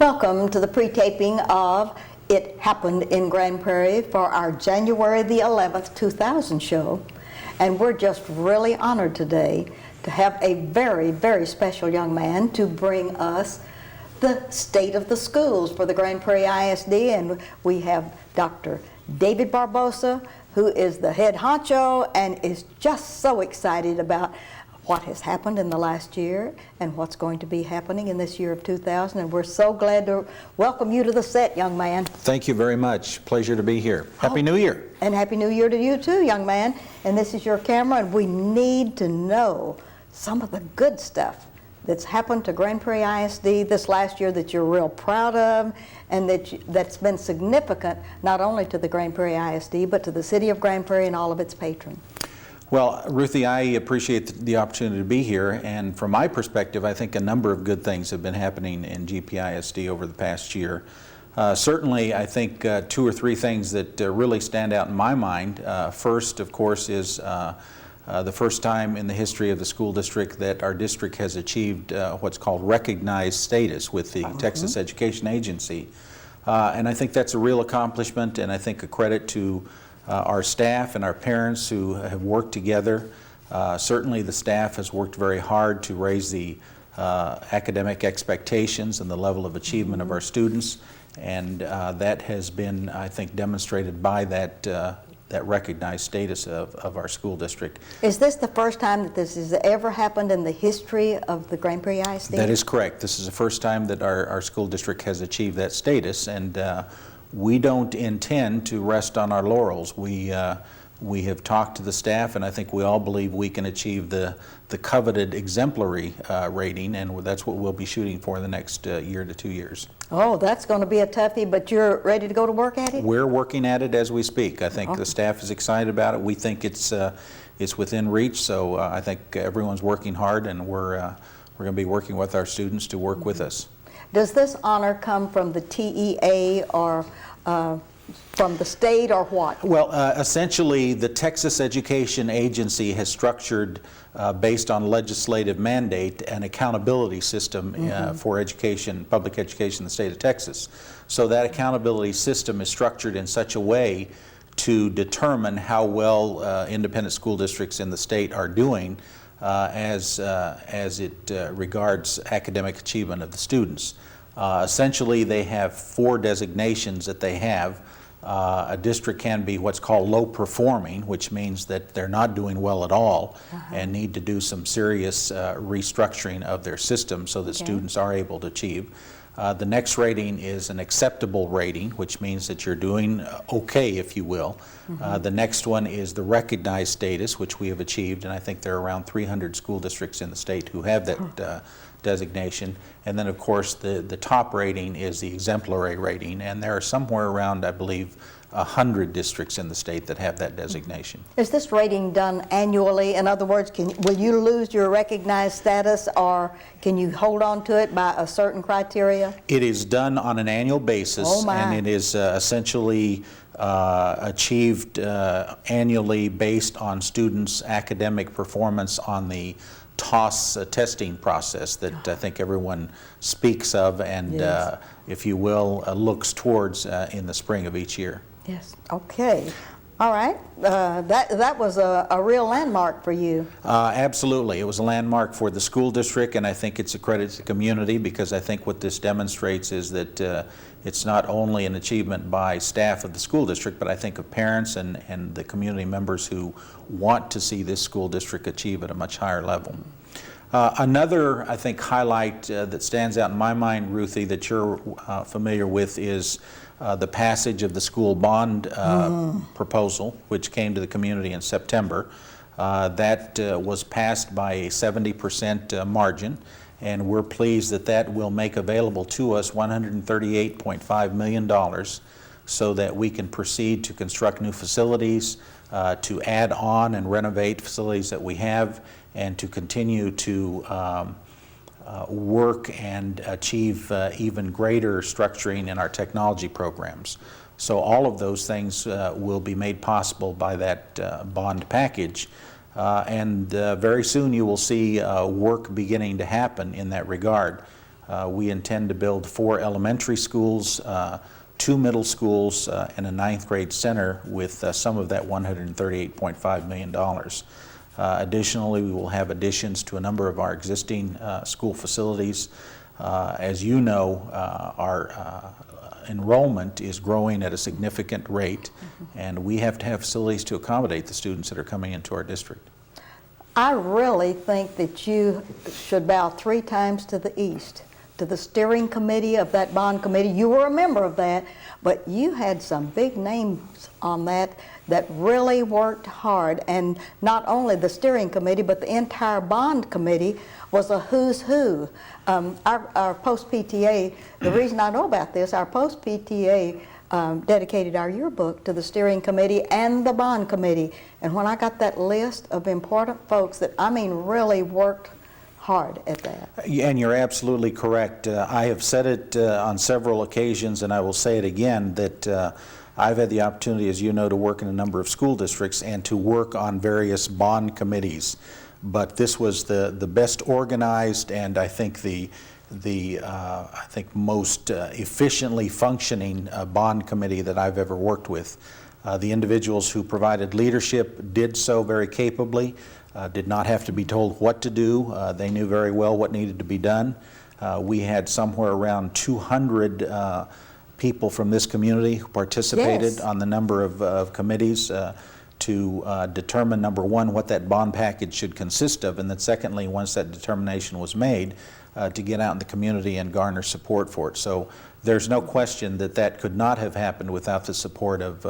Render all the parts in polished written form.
Welcome to the pre-taping of It Happened in Grand Prairie for our January the 11th, 2000 show. And we're just really honored today to have a very, very special young man to bring us the state of the schools for the Grand Prairie ISD. And we have Dr. David Barbosa, who is the head honcho and is just so excited about what has happened in the last year and what's going to be happening in this year of 2000. And we're so glad to welcome you to the set, young man. Thank you very much. Pleasure to be here. Happy New Year. And Happy New Year to you too, young man. And this is your camera, and we need to know some of the good stuff that's happened to Grand Prairie ISD this last year that you're real proud of, and that's been significant not only to the Grand Prairie ISD, but to the city of Grand Prairie and all of its patrons. Well, Ruthie, I appreciate the opportunity to be here, and from my perspective, I think a number of good things have been happening in GPISD over the past year. Certainly, I think two or three things that really stand out in my mind. First, of course, is the first time in the history of the school district that our district has achieved what's called recognized status with the Texas Education Agency. And I think that's a real accomplishment, and I think a credit to our staff and our parents who have worked together. Certainly the staff has worked very hard to raise the academic expectations and the level of achievement of our students, and that has been, I think, demonstrated by that recognized status of our school district. Is this the first time that this has ever happened in the history of the Grand Prairie ISD? That is correct. This is the first time that our school district has achieved that status, and we don't intend to rest on our laurels. We have talked to the staff, and I think we all believe we can achieve the coveted exemplary rating, and that's what we'll be shooting for the next year to 2 years. Oh, that's going to be a toughie, but you're ready to go to work at it? We're working at it as we speak. I think the staff is excited about it. We think it's within reach, so I think everyone's working hard, and we're going to be working with our students to work with us. Does this honor come from the TEA or from the state, or what? Well, essentially, the Texas Education Agency has structured, based on legislative mandate, an accountability system for education, public education in the state of Texas. So that accountability system is structured in such a way to determine how well independent school districts in the state are doing as it regards academic achievement of the students. Essentially, they have 4 designations that they have. A district can be what's called low performing, which means that they're not doing well at all and need to do some serious restructuring of their system so that students are able to achieve. The next rating is an acceptable rating, which means that you're doing okay, if you will. The next one is the recognized status, which we have achieved, and I think there are around 300 school districts in the state who have that designation. And then, of course, the top rating is the exemplary rating, and there are somewhere around, I believe, 100 districts in the state that have that designation. Is this rating done annually? In other words, will you lose your recognized status, or can you hold on to it by a certain criteria? It is done on an annual basis, and it is essentially achieved annually based on students' academic performance on the TOS testing process that I think everyone speaks of and, if you will, looks towards in the spring of each year. Yes. Okay. All right. That was a real landmark for you. Absolutely. It was a landmark for the school district, and I think it's a credit to the community, because I think what this demonstrates is that it's not only an achievement by staff of the school district, but I think of parents and the community members who want to see this school district achieve at a much higher level. Another, I think, highlight that stands out in my mind, Ruthie, that you're familiar with is the passage of the school bond proposal, which came to the community in September. That was passed by a 70% margin, and we're pleased that that will make available to us $138.5 million so that we can proceed to construct new facilities, to add on and renovate facilities that we have, and to continue to work and achieve even greater structuring in our technology programs. So all of those things will be made possible by that bond package. And very soon you will see work beginning to happen in that regard. We intend to build 4 elementary schools, 2 middle schools, and a 9th grade center with some of that $138.5 million. Additionally, we will have additions to a number of our existing school facilities. As you know, our enrollment is growing at a significant rate, and we have to have facilities to accommodate the students that are coming into our district. I really think that you should bow 3 times to the east, to the steering committee of that bond committee. You were a member of that, but you had some big names on that really worked hard. And not only the steering committee, but the entire bond committee was a who's who. Our post-PTA, the reason I know about this, our post-PTA dedicated our yearbook to the steering committee and the bond committee. And when I got that list of important folks that, I mean, really worked hard at that. And you're absolutely correct. I have said it on several occasions, and I will say it again, that I've had the opportunity, as you know, to work in a number of school districts and to work on various bond committees. But this was the best organized, and I think the most efficiently functioning bond committee that I've ever worked with. The individuals who provided leadership did so very capably, did not have to be told what to do. They knew very well what needed to be done. We had somewhere around 200 people from this community who participated on the number of committees to determine, number one, what that bond package should consist of, and then secondly, once that determination was made, to get out in the community and garner support for it. So there's no question that that could not have happened without the support of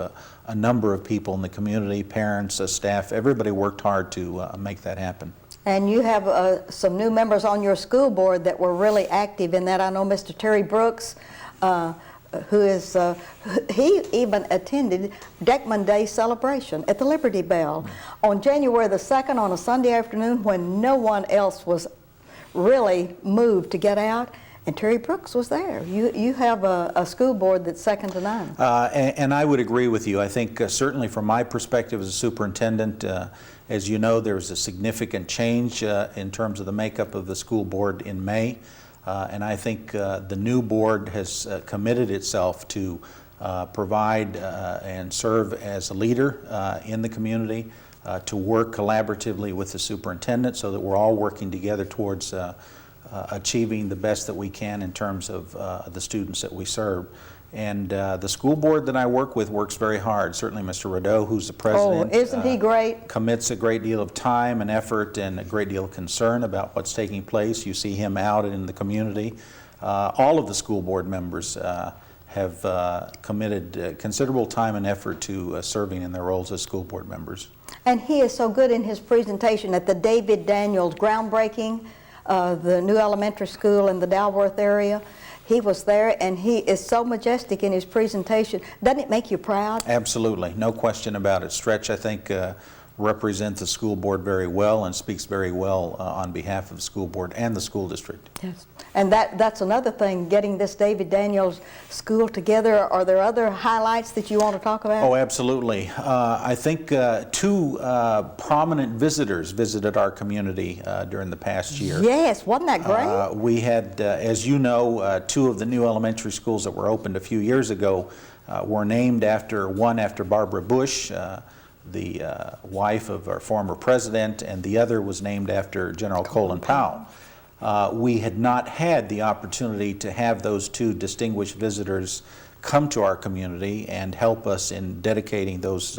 a number of people in the community, parents, staff. Everybody worked hard to make that happen. And you have some new members on your school board that were really active in that. I know Mr. Terry Brooks, who is, he even attended Deckman Day celebration at the Liberty Bell on January the 2nd on a Sunday afternoon when no one else was really moved to get out, and Terry Brooks was there. You have a school board that's second to none. And I would agree with you. I think certainly from my perspective as a superintendent, as you know, there was a significant change in terms of the makeup of the school board in May. And I think the new board has committed itself to provide and serve as a leader in the community, to work collaboratively with the superintendent so that we're all working together towards achieving the best that we can in terms of the students that we serve. And the school board that I work with works very hard. Certainly Mr. Rideau, who's the president, isn't he great? Commits a great deal of time and effort and a great deal of concern about what's taking place. You see him out in the community. All of the school board members have committed considerable time and effort to serving in their roles as school board members. And he is so good in his presentation at the David Daniels groundbreaking, the new elementary school in the Dalworth area. He was there, and he is so majestic in his presentation. Doesn't it make you proud? Absolutely, no question about it. Stretch, I think, represents the school board very well and speaks very well on behalf of the school board and the school district. Yes, and that's another thing, getting this David Daniels school together. Are there other highlights that you want to talk about? Oh, absolutely. I think 2 prominent visitors visited our community during the past year. Yes, wasn't that great? We had, as you know, 2 of the new elementary schools that were opened a few years ago were named after, one after Barbara Bush, the wife of our former president, and the other was named after General Colin Powell. We had not had the opportunity to have those 2 distinguished visitors come to our community and help us in dedicating those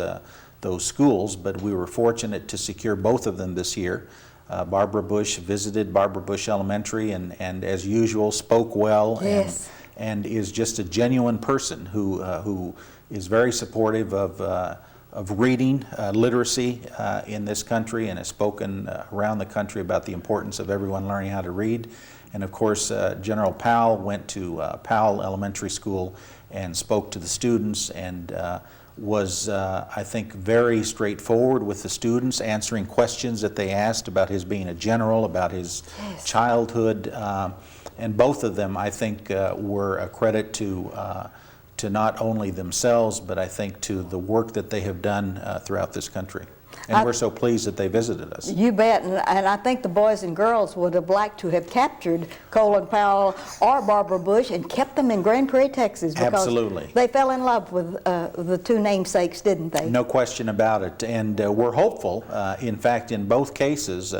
schools, but we were fortunate to secure both of them this year. Barbara Bush visited Barbara Bush Elementary and as usual spoke well. Yes. And is just a genuine person who is very supportive of reading literacy in this country, and has spoken around the country about the importance of everyone learning how to read. And of course, General Powell went to Powell Elementary School and spoke to the students and was, I think, very straightforward with the students, answering questions that they asked about his being a general, about his childhood. And both of them, I think, were a credit to not only themselves, but I think to the work that they have done throughout this country. And we're so pleased that they visited us. You bet, and I think the boys and girls would have liked to have captured Colin Powell or Barbara Bush and kept them in Grand Prairie, Texas. Because Absolutely. they fell in love with the two namesakes, didn't they? No question about it. And we're hopeful. In fact, in both cases,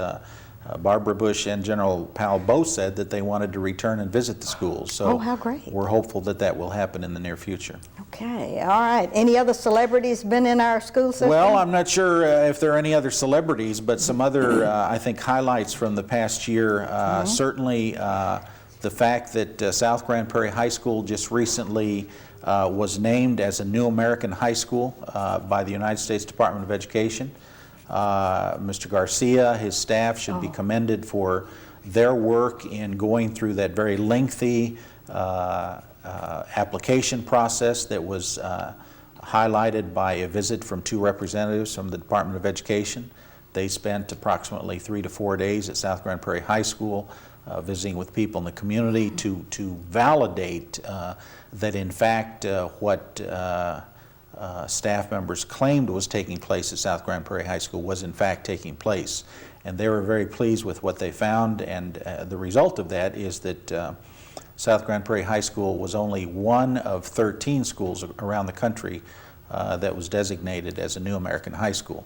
Barbara Bush and General Powell both said that they wanted to return and visit the schools. So oh, how great. We're hopeful that that will happen in the near future. Okay, all right. Any other celebrities been in our school system? Well, I'm not sure if there are any other celebrities, but some other, I think, highlights from the past year. Certainly the fact that South Grand Prairie High School just recently was named as a new American high school by the United States Department of Education. Mr. Garcia, his staff should be commended for their work in going through that very lengthy application process that was highlighted by a visit from two representatives from the Department of Education. They spent approximately 3 to 4 days at South Grand Prairie High School visiting with people in the community to validate that in fact what staff members claimed was taking place at South Grand Prairie High School was in fact taking place. And they were very pleased with what they found, and the result of that is that South Grand Prairie High School was only one of 13 schools around the country that was designated as a new American high school.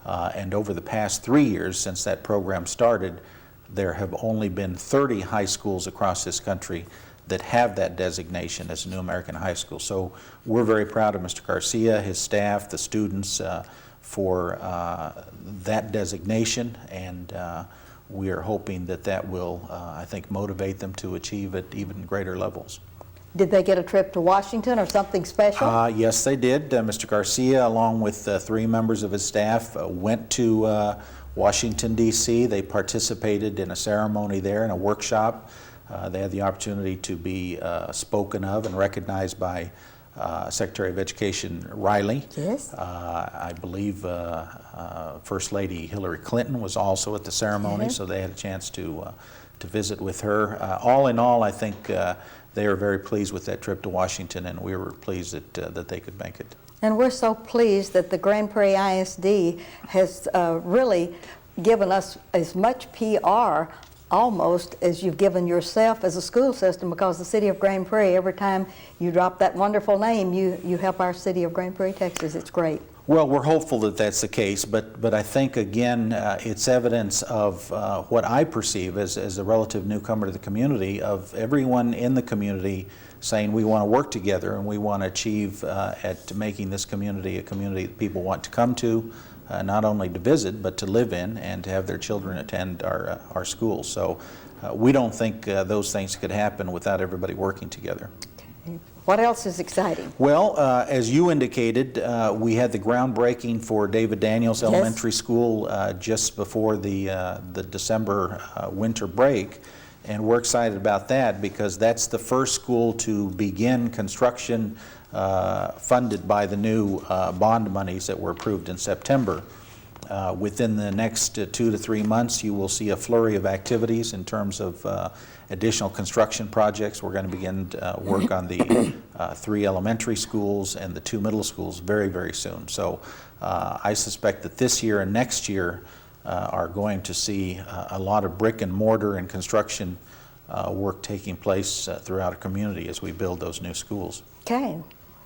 And over the past 3 years since that program started, there have only been 30 high schools across this country that have that designation as a new American high school. So we're very proud of Mr. Garcia, his staff, the students for that designation, and we are hoping that that will, I think, motivate them to achieve at even greater levels. Did they get a trip to Washington or something special? Yes, they did. Mr. Garcia, along with 3 members of his staff, went to Washington, D.C. They participated in a ceremony there, in a workshop. They had the opportunity to be spoken of and recognized by Secretary of Education Riley. Yes. I believe First Lady Hillary Clinton was also at the ceremony, so they had a chance to visit with her. All in all, I think they are very pleased with that trip to Washington, and we were pleased that they could make it. And we're so pleased that the Grand Prairie ISD has really given us as much PR almost as you've given yourself as a school system, because the city of Grand Prairie, every time you drop that wonderful name, you help our city of Grand Prairie, Texas. It's great. Well, we're hopeful that that's the case, but I think, again, it's evidence of what I perceive as a relative newcomer to the community, of everyone in the community saying we want to work together and we want to achieve at making this community a community that people want to come to, not only to visit, but to live in and to have their children attend our schools. So we don't think those things could happen without everybody working together. What else is exciting? Well, as you indicated, we had the groundbreaking for David Daniels Elementary School just before the December winter break, and we're excited about that because that's the first school to begin construction funded by the new bond monies that were approved in September. Within the next 2 to 3 months, you will see a flurry of activities in terms of additional construction projects. We're going to begin work on the 3 elementary schools and the 2 middle schools very, very soon. So I suspect that this year and next year are going to see a lot of brick and mortar and construction work taking place throughout our community as we build those new schools. Okay.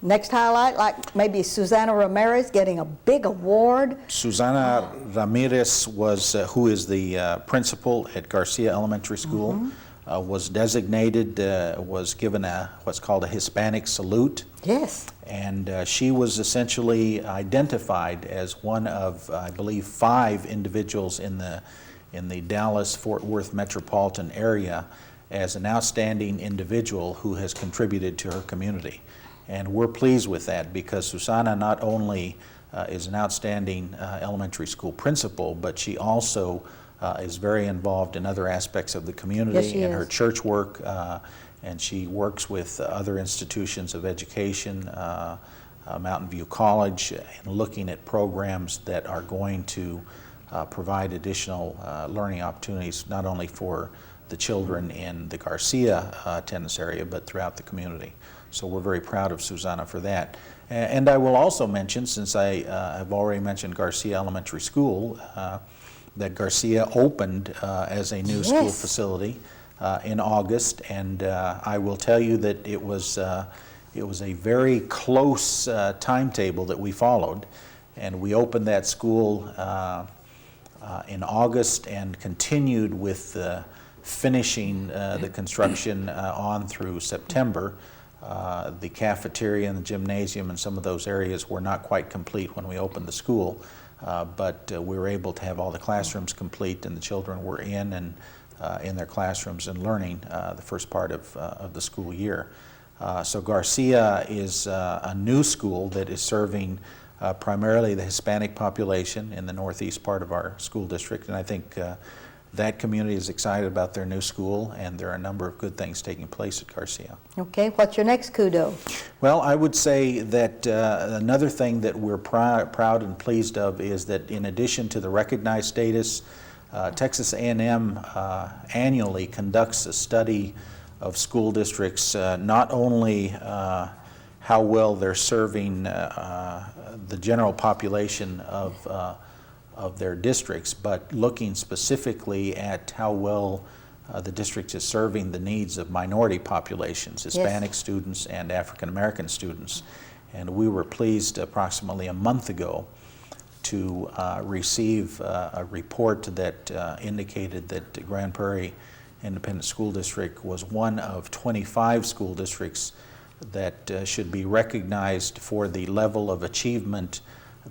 Next highlight, like maybe Susana Ramirez getting a big award. Susana Ramirez was, who is the principal at Garcia Elementary School, was designated, was given what's called a Hispanic salute. Yes. And she was essentially identified as one of, I believe, 5 individuals in the Dallas-Fort Worth metropolitan area as an outstanding individual who has contributed to her community. And we're pleased with that because Susana not only is an outstanding elementary school principal, but she also is very involved in other aspects of the community and her church work, and she works with other institutions of education, Mountain View College, and looking at programs that are going to provide additional learning opportunities not only for the children in the Garcia attendance area, but throughout the community. So we're very proud of Susanna for that. And I will also mention, since I have already mentioned Garcia Elementary School, that Garcia opened as a new school facility in August, and I will tell you that it was a very close timetable that we followed, and we opened that school in August and continued with finishing the construction on through September. The cafeteria and the gymnasium and some of those areas were not quite complete when we opened the school, but we were able to have all the classrooms complete, and the children were in their classrooms and learning the first part of the school year. So Garcia is a new school that is serving primarily the Hispanic population in the northeast part of our school district, and I think that community is excited about their new school, and there are a number of good things taking place at Garcia. Okay, what's your next kudo? Well, I would say that another thing that we're proud and pleased of is that in addition to the recognized status, Texas A&M annually conducts a study of school districts, not only how well they're serving the general population of their districts, but looking specifically at how well the district is serving the needs of minority populations, Hispanic students and African American students. And we were pleased approximately a month ago to receive a report that indicated that Grand Prairie Independent School District was one of 25 school districts that should be recognized for the level of achievement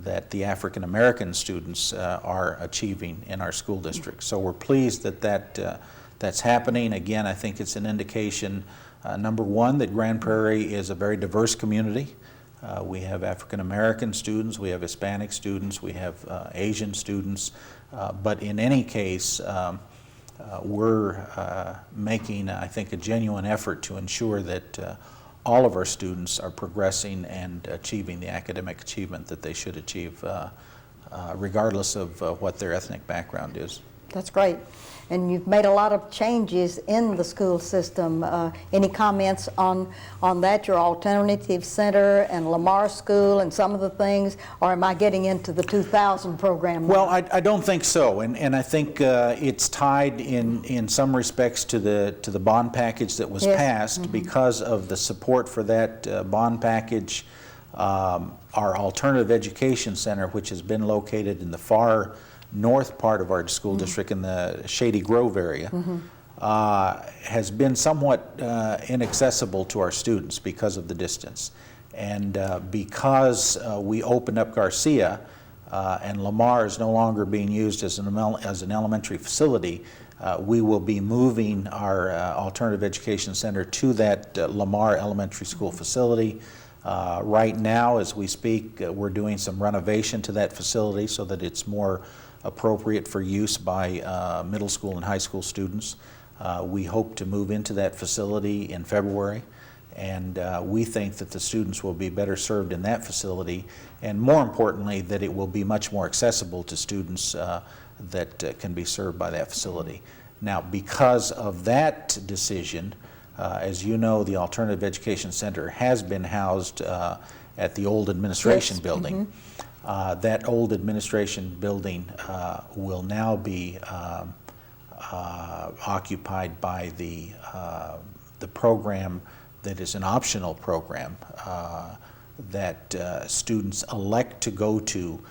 that the African American students are achieving in our school district. So we're pleased that that's happening. Again, I think it's an indication, number one, that Grand Prairie is a very diverse community. We have African American students, we have Hispanic students, we have Asian students, but in any case, we're making, I think, a genuine effort to ensure that all of our students are progressing and achieving the academic achievement that they should achieve, regardless of what their ethnic background is. That's great. And you've made a lot of changes in the school system. Any comments on that, your alternative center and Lamar School and some of the things, or am I getting into the 2000 program? Well, I don't think so, and I think it's tied in some respects to the bond package that was passed. Because of the support for that bond package. Our alternative education center, which has been located in the far north part of our school district in the Shady Grove area, has been somewhat inaccessible to our students because of the distance. And because we opened up Garcia and Lamar is no longer being used as an elementary facility, we will be moving our alternative education center to that Lamar Elementary School facility. Right now, as we speak, we're doing some renovation to that facility so that it's more appropriate for use by middle school and high school students. We hope to move into that facility in February, and we think that the students will be better served in that facility, and more importantly, that it will be much more accessible to students that can be served by that facility. Now, because of that decision, as you know, the Alternative Education Center has been housed at the old administration building. That old administration building will now be occupied by the program that is an optional program that students elect to go to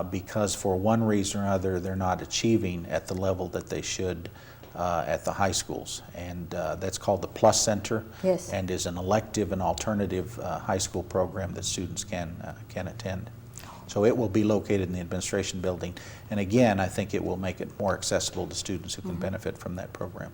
because for one reason or other they're not achieving at the level that they should at the high schools. And that's called the Plus Center, and is an elective and alternative high school program that students can attend. So it will be located in the administration building. And again, I think it will make it more accessible to students who can benefit from that program.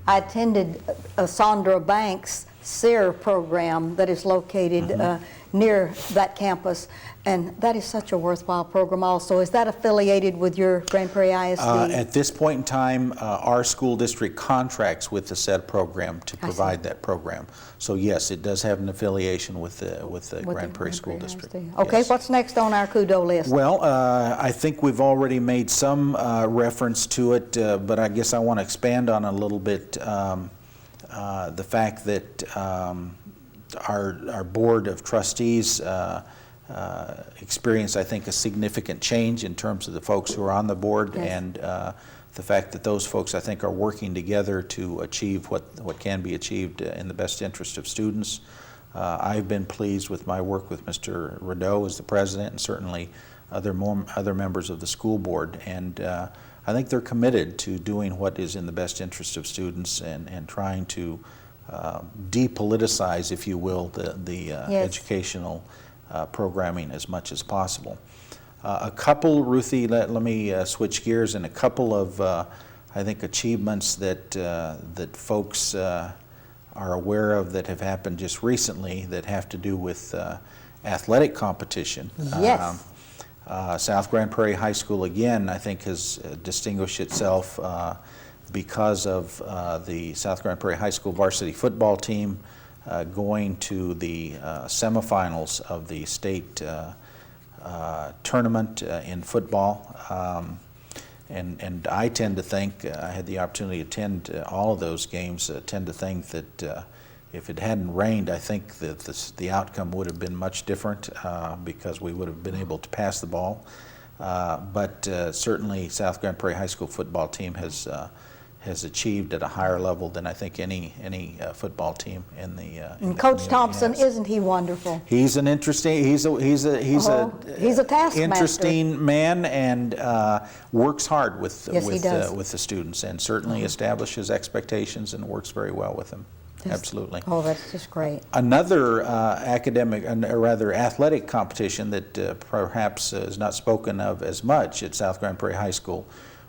I attended Sandra Banks' SEER program that is located near that campus, and that is such a worthwhile program also. Is that affiliated with your Grand Prairie ISD? At this point in time, our school district contracts with the said program to provide that program. So yes, it does have an affiliation with the Grand Prairie School District. Okay, yes. What's next on our kudo list? Well, I think we've already made some reference to it, but I guess I want to expand on it a little bit. The fact that our board of trustees experienced, I think, a significant change in terms of the folks who are on the board, Yes. and the fact that those folks, I think, are working together to achieve what can be achieved in the best interest of students. I've been pleased with my work with Mr. Rideau as the president, and certainly other members of the school board, and I think they're committed to doing what is in the best interest of students and trying to depoliticize, if you will, the Yes. educational programming as much as possible. A couple, Ruthie, let me switch gears, and a couple of, I think, achievements that folks are aware of that have happened just recently that have to do with athletic competition. Yes. South Grand Prairie High School, again, I think has distinguished itself because of the South Grand Prairie High School varsity football team going to the semifinals of the state tournament in football. And I tend to think, I had the opportunity to attend all of those games, tend to think that if it hadn't rained, I think that the outcome would have been much different because we would have been able to pass the ball. But certainly South Grand Prairie High School football team has achieved at a higher level than I think any football team in the And Coach community Thompson, has. isn't he wonderful? He's an interesting. He's a taskmaster. interesting man, and works hard with Yes, he does. with the students, and certainly establishes expectations and works very well with them. Absolutely. Oh, that's just great. Another academic, or rather athletic competition that perhaps is not spoken of as much at South Grand Prairie High School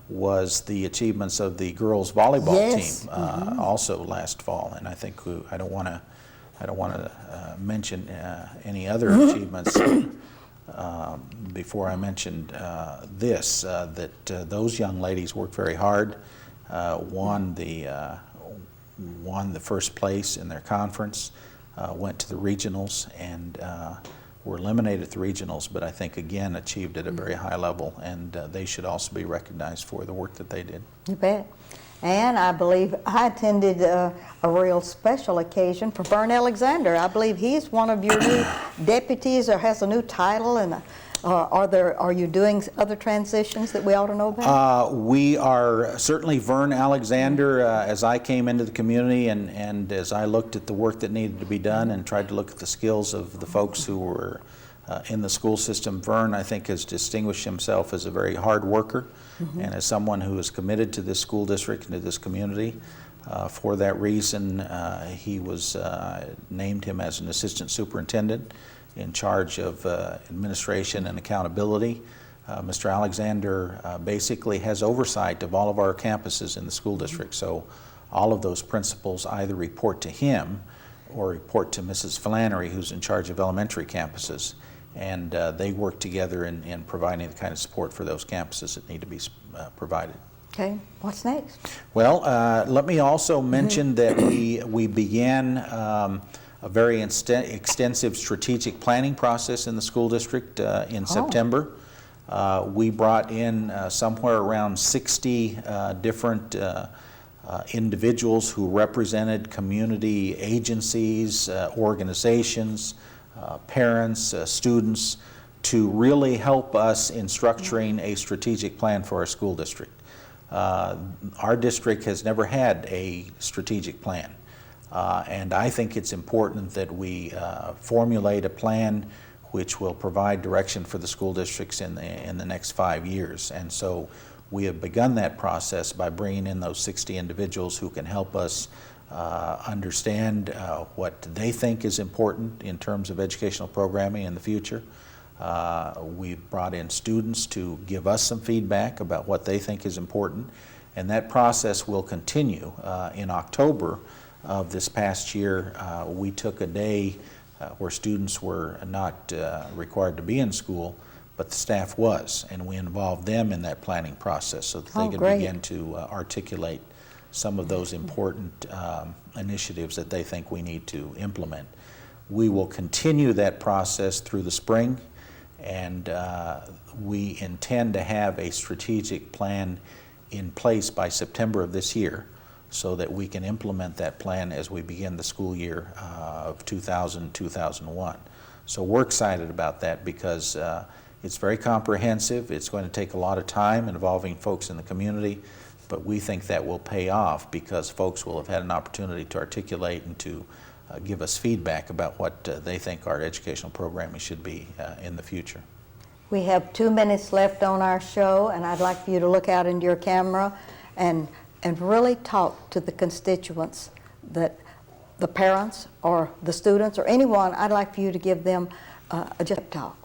was the achievements of the girls volleyball Yes. team, also last fall. And I think I don't want to mention any other achievements before I mentioned this. That those young ladies worked very hard, won the first place in their conference, went to the regionals, and were eliminated at the regionals, but I think again achieved at a very high level, and they should also be recognized for the work that they did. You bet. And I believe I attended a real special occasion for Vern Alexander. I believe he's one of your new deputies, or has a new title, and are you doing other transitions that we ought to know about? We are certainly Vern Alexander. As I came into the community and as I looked at the work that needed to be done and tried to look at the skills of the folks who were in the school system, Vern, I think, has distinguished himself as a very hard worker and as someone who is committed to this school district and to this community. For that reason, he was named him as an assistant superintendent in charge of administration and accountability. Mr. Alexander basically has oversight of all of our campuses in the school district, so all of those principals either report to him or report to Mrs. Flannery, who's in charge of elementary campuses, and they work together in providing the kind of support for those campuses that need to be provided. Okay, what's next? Well, let me also mention that we began a very extensive strategic planning process in the school district in September. We brought in somewhere around 60 different individuals who represented community agencies, organizations, parents, students, to really help us in structuring a strategic plan for our school district. Our district has never had a strategic plan. And I think it's important that we formulate a plan which will provide direction for the school districts in the next 5 years. And so we have begun that process by bringing in those 60 individuals who can help us understand what they think is important in terms of educational programming in the future. We've brought in students to give us some feedback about what they think is important. And that process will continue. In October of this past year, we took a day where students were not required to be in school, but the staff was, and we involved them in that planning process so that they could begin to articulate some of those important initiatives that they think we need to implement. We will continue that process through the spring, and we intend to have a strategic plan in place by September of this year, so that we can implement that plan as we begin the school year of 2000-2001. So we're excited about that because it's very comprehensive. It's going to take a lot of time involving folks in the community, but we think that will pay off because folks will have had an opportunity to articulate and to give us feedback about what they think our educational programming should be in the future. We have 2 minutes left on our show, and I'd like for you to look out into your camera and really talk to the constituents, that the parents or the students or anyone. I'd like for you to give them a just talk.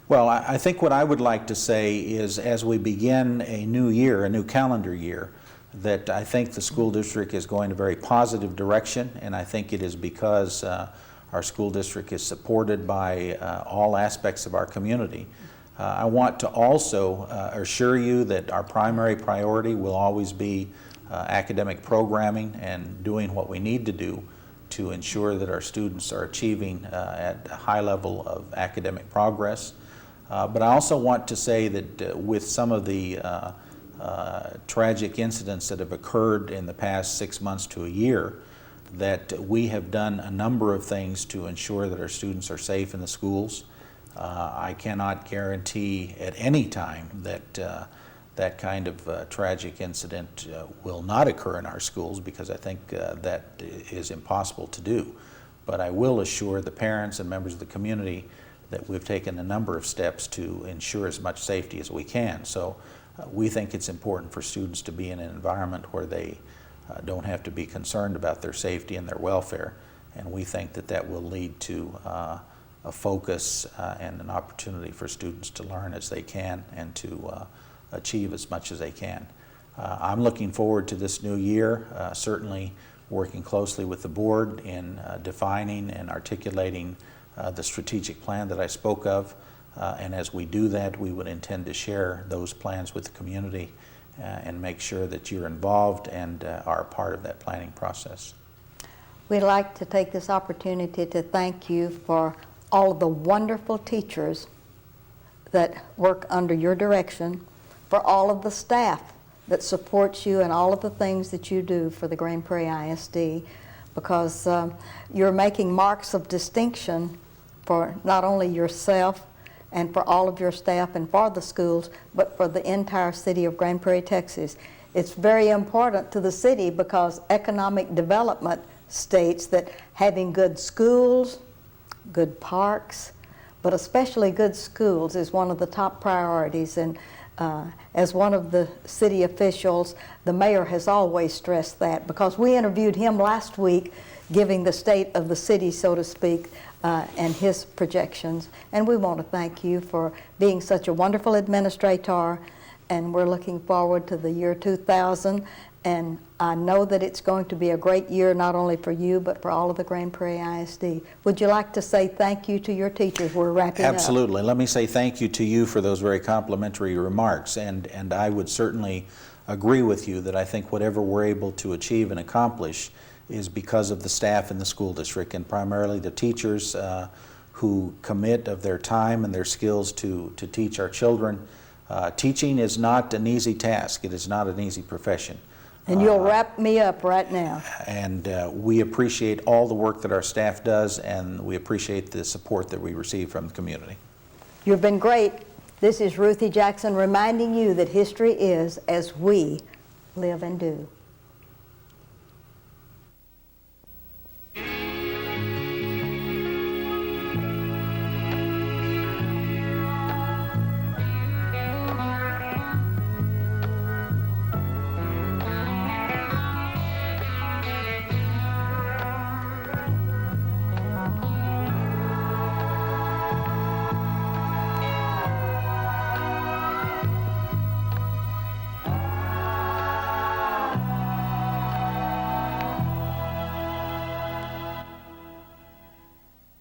Well, I think what I would like to say is as we begin a new year, a new calendar year, that I think the school district is going in a very positive direction, and I think it is because our school district is supported by all aspects of our community. I want to also assure you that our primary priority will always be academic programming and doing what we need to do to ensure that our students are achieving at a high level of academic progress. But I also want to say that with some of the tragic incidents that have occurred in the past 6 months to a year, that we have done a number of things to ensure that our students are safe in the schools. I cannot guarantee at any time that that kind of tragic incident will not occur in our schools, because I think that is impossible to do. But I will assure the parents and members of the community that we've taken a number of steps to ensure as much safety as we can. So we think it's important for students to be in an environment where they don't have to be concerned about their safety and their welfare, and we think that that will lead to a focus and an opportunity for students to learn as they can and to achieve as much as they can. I'm looking forward to this new year, certainly working closely with the board in defining and articulating the strategic plan that I spoke of, and as we do that, we would intend to share those plans with the community and make sure that you're involved and are a part of that planning process. We'd like to take this opportunity to thank you for all of the wonderful teachers that work under your direction, for all of the staff that supports you and all of the things that you do for the Grand Prairie ISD, because you're making marks of distinction for not only yourself and for all of your staff and for the schools, but for the entire city of Grand Prairie, Texas. It's very important to the city because economic development states that having good schools, good parks, but especially good schools is one of the top priorities. And as one of the city officials, the mayor has always stressed that, because we interviewed him last week giving the state of the city, so to speak, and his projections. And we want to thank you for being such a wonderful administrator, and we're looking forward to the year 2000. And I know that it's going to be a great year, not only for you, but for all of the Grand Prairie ISD. Would you like to say thank you to your teachers? We're wrapping up. Absolutely. Let me say thank you to you for those very complimentary remarks. And I would certainly agree with you that I think whatever we're able to achieve and accomplish is because of the staff in the school district, and primarily the teachers who commit of their time and their skills to teach our children. Teaching is not an easy task. It is not an easy profession. And you'll wrap me up right now. And we appreciate all the work that our staff does, and we appreciate the support that we receive from the community. You've been great. This is Ruthie Jackson reminding you that history is as we live and do.